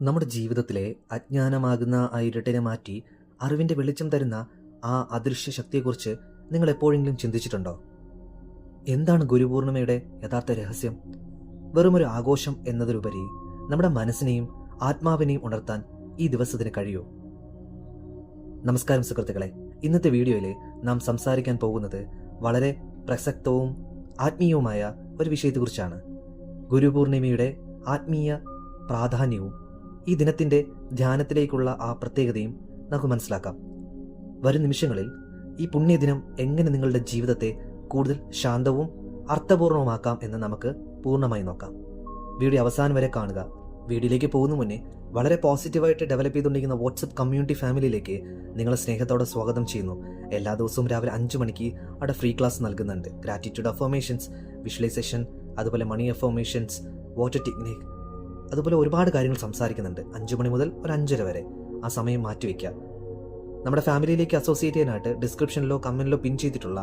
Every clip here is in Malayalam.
നമ്മുടെ ജീവിതത്തിലെ അജ്ഞാനമാകുന്ന ആ ഇരുട്ടിനെ മാറ്റി അറിവിൻ്റെ വെളിച്ചം തരുന്ന ആ അദൃശ്യ ശക്തിയെക്കുറിച്ച് നിങ്ങൾ എപ്പോഴെങ്കിലും ചിന്തിച്ചിട്ടുണ്ടോ? എന്താണ് ഗുരുപൂർണിമയുടെ യഥാർത്ഥ രഹസ്യം? വെറുമൊരു ആഘോഷം എന്നതിലുപരി നമ്മുടെ മനസ്സിനെയും ആത്മാവിനെയും ഉണർത്താൻ ഈ ദിവസത്തിന് കഴിയൂ. നമസ്കാരം സുഹൃത്തുക്കളെ, ഇന്നത്തെ വീഡിയോയിൽ നാം സംസാരിക്കാൻ പോകുന്നത് വളരെ പ്രസക്തവും ആത്മീയവുമായ ഒരു വിഷയത്തെക്കുറിച്ചാണ്. ഗുരുപൂർണിമയുടെ ആത്മീയ പ്രാധാന്യവും ഈ ദിനത്തിൻ്റെ ധ്യാനത്തിലേക്കുള്ള ആ പ്രത്യേകതയും നമുക്ക് മനസ്സിലാക്കാം. വരും നിമിഷങ്ങളിൽ ഈ പുണ്യദിനം എങ്ങനെ നിങ്ങളുടെ ജീവിതത്തെ കൂടുതൽ ശാന്തവും അർത്ഥപൂർണവുമാക്കാം എന്ന് നമുക്ക് പൂർണ്ണമായി നോക്കാം. വീഡിയോ അവസാനം വരെ കാണുക. വീഡിയോയിലേക്ക് പോകുന്ന മുന്നേ വളരെ പോസിറ്റീവായിട്ട് ഡെവലപ്പ് ചെയ്തുകൊണ്ടിരിക്കുന്ന വാട്സപ്പ് കമ്മ്യൂണിറ്റി ഫാമിലിയിലേക്ക് നിങ്ങളെ സ്നേഹത്തോടെ സ്വാഗതം ചെയ്യുന്നു. എല്ലാ ദിവസവും രാവിലെ 5 മണിക്ക് അവിടെ ഫ്രീ ക്ലാസ് നൽകുന്നുണ്ട്. ഗ്രാറ്റിറ്റ്യൂഡ് അഫർമേഷൻസ്, വിഷ്വലൈസേഷൻ, അതുപോലെ മണി അഫർമേഷൻസ്, വാട്ടർ ടെക്നിക്, അതുപോലെ ഒരുപാട് കാര്യങ്ങൾ സംസാരിക്കുന്നുണ്ട്. 5 മണി മുതൽ ഒരു 5:30 വരെ ആ സമയം മാറ്റിവെക്കുക. നമ്മുടെ ഫാമിലിയിലേക്ക് അസോസിയേറ്റ് ചെയ്യാനായിട്ട് ഡിസ്ക്രിപ്ഷനിലോ കമൻറ്റിലോ പിൻ ചെയ്തിട്ടുള്ള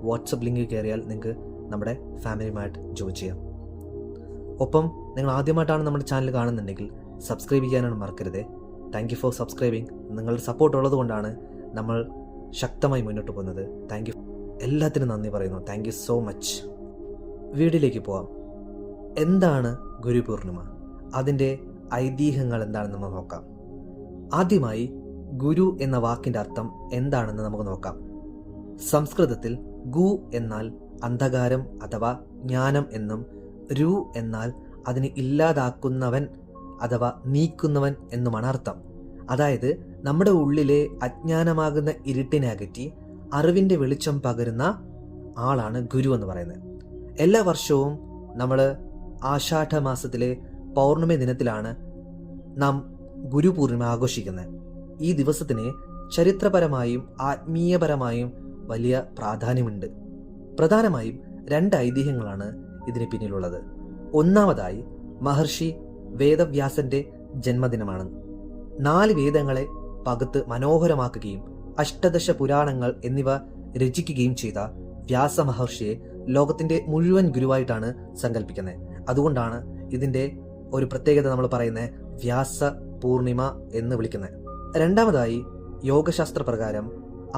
വാട്സപ്പ് ലിങ്ക് കയറിയാൽ നിങ്ങൾക്ക് നമ്മുടെ ഫാമിലിയുമായിട്ട് ജോയിൻ ചെയ്യാം. ഒപ്പം നിങ്ങൾ ആദ്യമായിട്ടാണ് നമ്മുടെ ചാനൽ കാണുന്നുണ്ടെങ്കിൽ സബ്സ്ക്രൈബ് ചെയ്യാനാണ് മറക്കരുത്. Thank you for subscribing. നിങ്ങളുടെ സപ്പോർട്ട് ഉള്ളത് കൊണ്ടാണ് നമ്മൾ ശക്തമായി മുന്നോട്ട് പോകുന്നത്. താങ്ക് യു, എല്ലാത്തിനും നന്ദി പറയുന്നു. Thank you so much. വീഡിയോയിലേക്ക് പോവാം. എന്താണ് ഗുരുപൂർണിമ? അതിൻ്റെ ഐതിഹ്യങ്ങൾ എന്താണെന്ന് നമ്മൾ നോക്കാം. ആദ്യമായി ഗുരു എന്ന വാക്കിൻ്റെ അർത്ഥം എന്താണെന്ന് നമുക്ക് നോക്കാം. സംസ്കൃതത്തിൽ ഗു എന്നാൽ അന്ധകാരം അഥവാ ജ്ഞാനം എന്നും രു എന്നാൽ അതിനെ ഇല്ലാതാക്കുന്നവൻ അഥവാ നീക്കുന്നവൻ എന്നുമാണ് അർത്ഥം. അതായത് നമ്മുടെ ഉള്ളിലെ അജ്ഞാനമാകുന്ന ഇരുട്ടിനെ അകറ്റി അറിവിൻ്റെ വെളിച്ചം പകരുന്ന ആളാണ് ഗുരു എന്ന് പറയുന്നത്. എല്ലാ വർഷവും നമ്മൾ ആഷാഢ മാസത്തിലെ പൗർണമി ദിനത്തിലാണ് നാം ഗുരുപൂർണിമ ആഘോഷിക്കുന്നത്. ഈ ദിവസത്തിന് ചരിത്രപരമായും ആത്മീയപരമായും വലിയ പ്രാധാന്യമുണ്ട്. പ്രധാനമായും 2 ഐതിഹ്യങ്ങളാണ് ഇതിന് പിന്നിലുള്ളത്. ഒന്നാമതായി മഹർഷി വേദവ്യാസന്റെ ജന്മദിനമാണ്. 4 വേദങ്ങളെ പകുത്ത് മനോഹരമാക്കുകയും അഷ്ടദശ പുരാണങ്ങൾ എന്നിവ രചിക്കുകയും ചെയ്ത വ്യാസ മഹർഷിയെ ലോകത്തിന്റെ മുഴുവൻ ഗുരുവായിട്ടാണ് സങ്കല്പിക്കുന്നത്. അതുകൊണ്ടാണ് ഇതിന്റെ ഒരു പ്രത്യേകത നമ്മൾ പറയുന്നത് വ്യാസ പൂർണിമ എന്ന് വിളിക്കുന്നത്. രണ്ടാമതായി യോഗശാസ്ത്ര പ്രകാരം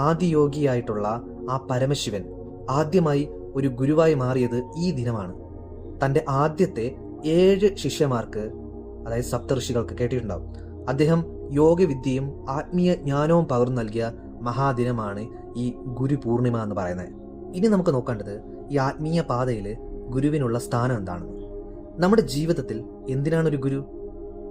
ആദിയോഗിയായിട്ടുള്ള ആ പരമശിവൻ ആദ്യമായി ഒരു ഗുരുവായി മാറിയത് ഈ ദിനമാണ്. തൻ്റെ ആദ്യത്തെ 7 ശിഷ്യന്മാർക്ക്, അതായത് സപ്തഋഷികൾക്ക് കേട്ടിട്ടുണ്ടാവും, അദ്ദേഹം യോഗവിദ്യയും ആത്മീയ ജ്ഞാനവും പകർന്നു നൽകിയ മഹാദിനമാണ് ഈ ഗുരുപൂർണിമ എന്ന് പറയുന്നത്. ഇനി നമുക്ക് നോക്കേണ്ടത് ഈ ആത്മീയ പാതയിൽ ഗുരുവിനുള്ള സ്ഥാനം എന്താണെന്ന്. നമ്മുടെ ജീവിതത്തിൽ എന്തിനാണ് ഒരു ഗുരു?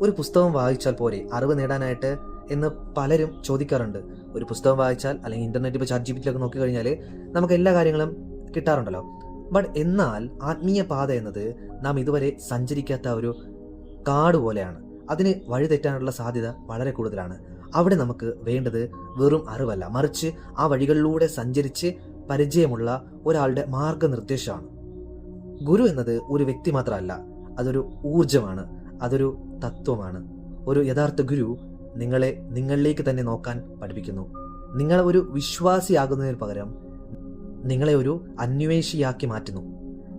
ഒരു പുസ്തകം വായിച്ചാൽ പോരെ അറിവ് നേടാനായിട്ട് എന്ന് പലരും ചോദിക്കാറുണ്ട്. ഒരു പുസ്തകം വായിച്ചാൽ അല്ലെങ്കിൽ ഇന്റർനെറ്റ് ഇപ്പോൾ ChatGPT നോക്കിക്കഴിഞ്ഞാൽ നമുക്ക് എല്ലാ കാര്യങ്ങളും കിട്ടാറുണ്ടല്ലോ. ബട്ട് എന്നാൽ ആത്മീയ പാത എന്നത് നാം ഇതുവരെ സഞ്ചരിക്കാത്ത ഒരു കാട് പോലെയാണ്. അതിന് വഴിതെറ്റാനുള്ള സാധ്യത വളരെ കൂടുതലാണ്. അവിടെ നമുക്ക് വേണ്ടത് വെറും അറിവല്ല, മറിച്ച് ആ വഴികളിലൂടെ സഞ്ചരിച്ച് പരിചയമുള്ള ഒരാളുടെ മാർഗനിർദ്ദേശമാണ്. ഗുരു എന്നത് ഒരു വ്യക്തി മാത്രമല്ല, അതൊരു ഊർജമാണ്, അതൊരു തത്വമാണ്. ഒരു യഥാർത്ഥ ഗുരു നിങ്ങളെ നിങ്ങളിലേക്ക് തന്നെ നോക്കാൻ പഠിപ്പിക്കുന്നു. നിങ്ങളെ ഒരു വിശ്വാസിയാകുന്നതിന് പകരം നിങ്ങളെ ഒരു അന്വേഷിയാക്കി മാറ്റുന്നു.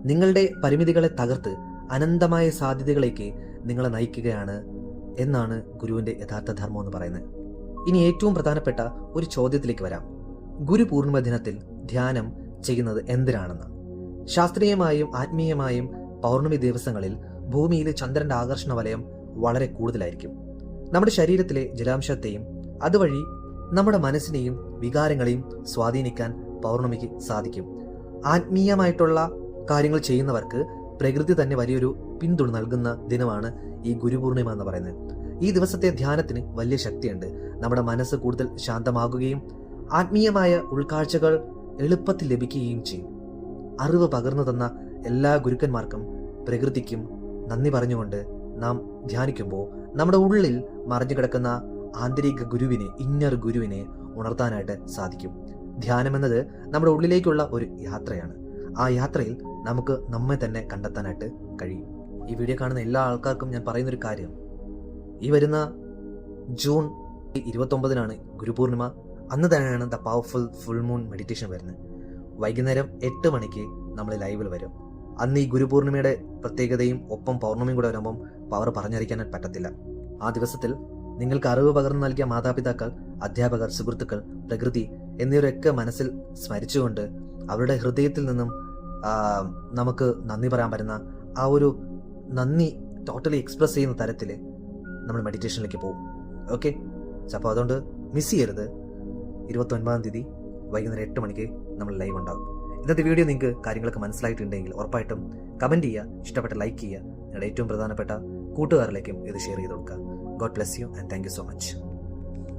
നിങ്ങളുടെ പരിമിതികളെ തകർത്ത് അനന്തമായ സാധ്യതകളിലേക്ക് നിങ്ങളെ നയിക്കുകയാണ് എന്നാണ് ഗുരുവിന്റെ യഥാർത്ഥ ധർമ്മം എന്ന് പറയുന്നത്. ഇനി ഏറ്റവും പ്രധാനപ്പെട്ട ഒരു ചോദ്യത്തിലേക്ക് വരാം. ഗുരുപൂർണിമ ദിനത്തിൽ ധ്യാനം ചെയ്യുന്നത് എന്തിനാണെന്ന്. ശാസ്ത്രീയമായും ആത്മീയമായും പൗർണമി ദിവസങ്ങളിൽ ഭൂമിയിൽ ചന്ദ്രന്റെ ആകർഷണ വലയം വളരെ കൂടുതലായിരിക്കും. നമ്മുടെ ശരീരത്തിലെ ജലാംശത്തെയും അതുവഴി നമ്മുടെ മനസ്സിനെയും വികാരങ്ങളെയും സ്വാധീനിക്കാൻ പൗർണമിക്ക് സാധിക്കും. ആത്മീയമായിട്ടുള്ള കാര്യങ്ങൾ ചെയ്യുന്നവർക്ക് പ്രകൃതി തന്നെ വലിയൊരു പിന്തുണ നൽകുന്ന ദിനമാണ് ഈ ഗുരുപൂർണിമ എന്ന് പറയുന്നത്. ഈ ദിവസത്തെ ധ്യാനത്തിന് വലിയ ശക്തിയുണ്ട്. നമ്മുടെ മനസ്സ് കൂടുതൽ ശാന്തമാകുകയും ആത്മീയമായ ഉൾക്കാഴ്ചകൾ എളുപ്പത്തിൽ ലഭിക്കുകയും ചെയ്യും. അറിവ് പകർന്നു തന്ന എല്ലാ ഗുരുക്കന്മാർക്കും പ്രകൃതിക്കും നന്ദി പറഞ്ഞുകൊണ്ട് നാം ധ്യാനിക്കുമ്പോൾ നമ്മുടെ ഉള്ളിൽ മറിഞ്ഞു കിടക്കുന്ന ആന്തരിക ഗുരുവിനെ, ഇന്നർ ഗുരുവിനെ ഉണർത്താനായിട്ട് സാധിക്കും. ധ്യാനം എന്നത് നമ്മുടെ ഉള്ളിലേക്കുള്ള ഒരു യാത്രയാണ്. ആ യാത്രയിൽ നമുക്ക് നമ്മെ തന്നെ കണ്ടെത്താനായിട്ട് കഴിയും. ഈ വീഡിയോ കാണുന്ന എല്ലാ ആൾക്കാർക്കും ഞാൻ പറയുന്നൊരു കാര്യം, ഈ വരുന്ന ജൂൺ 29 ഗുരുപൂർണിമ. അന്ന് തന്നെയാണ് the powerful full moon meditation വരുന്നത്. വൈകുന്നേരം 8 മണിക്ക് നമ്മൾ ലൈവിൽ വരും. അന്ന് ഈ ഗുരുപൂർണിമയുടെ പ്രത്യേകതയും ഒപ്പം പൗർണമിയും കൂടെ വരുമ്പം പവർ പറഞ്ഞറിയിക്കാൻ പറ്റത്തില്ല. ആ ദിവസത്തിൽ നിങ്ങൾക്ക് അറിവ് പകർന്നു നൽകിയ മാതാപിതാക്കൾ, അധ്യാപകർ, സുഹൃത്തുക്കൾ, പ്രകൃതി എന്നിവരൊക്കെ മനസ്സിൽ സ്മരിച്ചുകൊണ്ട് അവരുടെ ഹൃദയത്തിൽ നിന്നും നമുക്ക് നന്ദി പറയാൻ പറ്റുന്ന ആ ഒരു നന്ദി ടോട്ടലി എക്സ്പ്രസ് ചെയ്യുന്ന തരത്തിൽ നമ്മൾ മെഡിറ്റേഷനിലേക്ക് പോകും. ഓക്കെ, അപ്പോൾ അതുകൊണ്ട് മിസ് ചെയ്യരുത്. 29-ാം തീയതി വൈകുന്നേരം 8 മണിക്ക് നമ്മൾ ലൈവ് ഉണ്ടാകും. ഇന്നത്തെ വീഡിയോ നിങ്ങൾക്ക് കാര്യങ്ങളൊക്കെ മനസ്സിലായിട്ടുണ്ടെങ്കിൽ ഉറപ്പായിട്ടും കമൻറ്റ് ചെയ്യുക, ഇഷ്ടപ്പെട്ട ലൈക്ക് ചെയ്യുക, നിങ്ങളുടെ ഏറ്റവും പ്രധാനപ്പെട്ട കൂട്ടുകാരിലേക്കും ഇത് ഷെയർ ചെയ്ത് കൊടുക്കുക. God bless you and thank you so much.